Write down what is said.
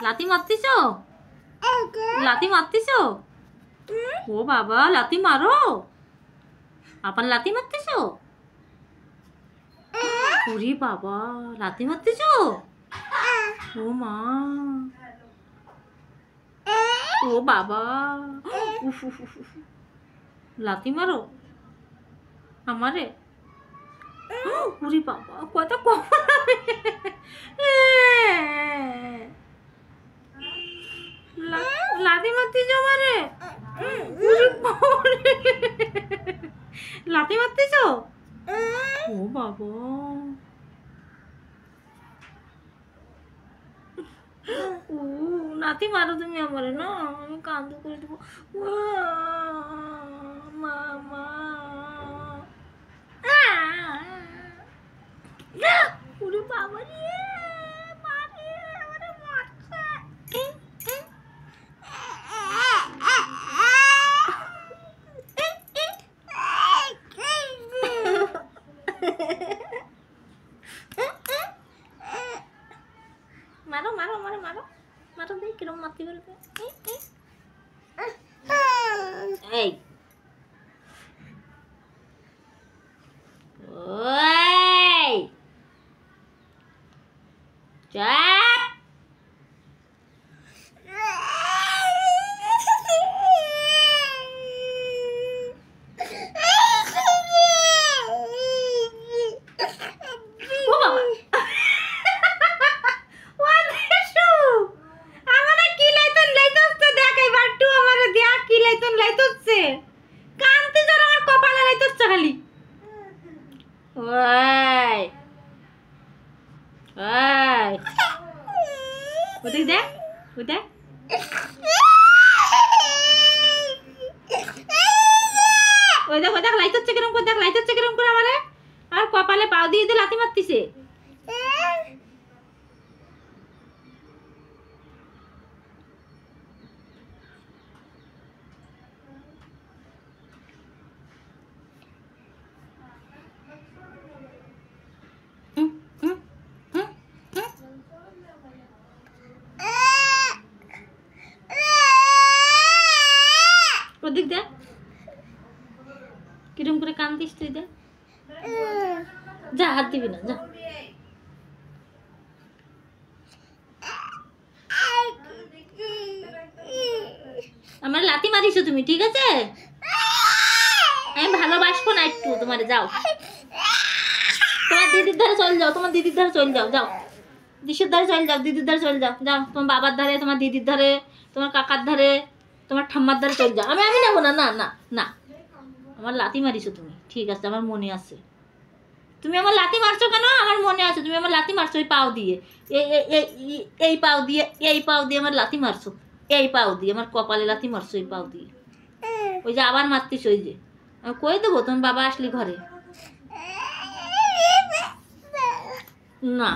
লাথি মারতিছ? লাথি মারতিছ? ও বাবা, লাথি মারো? আবার লাথি মারতিছ? ওরে বাবা, লাথি মারতিছ? ও মা, ও বাবা, লাথি মারো আমারে? ওরে বাবা, কথা কখন লাথি মারতিছ আমারে? লাথি মারতিছ? ও বাবা, ও লাথি মারো তুমি আমারে না? আমি কান্দু করে দেবো। মামা, ওরে বাবা রে, মারে আমারে মারছে। মারো মারো মারো মারো মারো, দেখ কিরম মারতে পারবে। এই ওই চাপ, ও বাবা, খালি ওই ওই ওদিক দেখ, ওই দেখ, ওই দেখ, ওই দেখ লাইট হচ্ছে কিরম করে, দেখ লাইট হচ্ছে কিরম করে আমারে। আর কপালে পাও দিয়ে দিয়ে লাথি মারতিছে। ওদিক দেখ কিরম করে কান্দিস তুই, দেখ। যা, হাত দিবি না, যা। আমার লাথি মারিস তুমি, ঠিক আছে? আমি ভালোবাসবো না একটু তোমারে, যাও। তোমার দিদির ধারে চল যাও, তোমার দিদির ধারে চল যাও, যাও। দিদির ধারে চল যাও, দিদির ধারে চল যাও, যাও। তোমার বাবার ধারে, তোমার দিদির ধারে, তোমার কাকার ধারে, তোমার ঠাম্মার ধারে চল যাও। আমি নেবো না, না না না। আমার লাথি মারিছো তুমি, ঠিক আছে, আমার মনে আছে। তুমি আমার লাথি মারছো কেন? আমার মনে আছে তুমি আমার লাথি মারছো, এই পাও দিয়ে, এই পাও দিয়ে, এই পাও দিয়ে আমার লাথি মারছো। এই পাও দিয়ে আমার কপালে লাথি মারছো, এই পাও দিয়ে। ওই যে আবার মারতিস, ওই যে আমি কই দেবো তোমার বাবা আসলি ঘরে। না।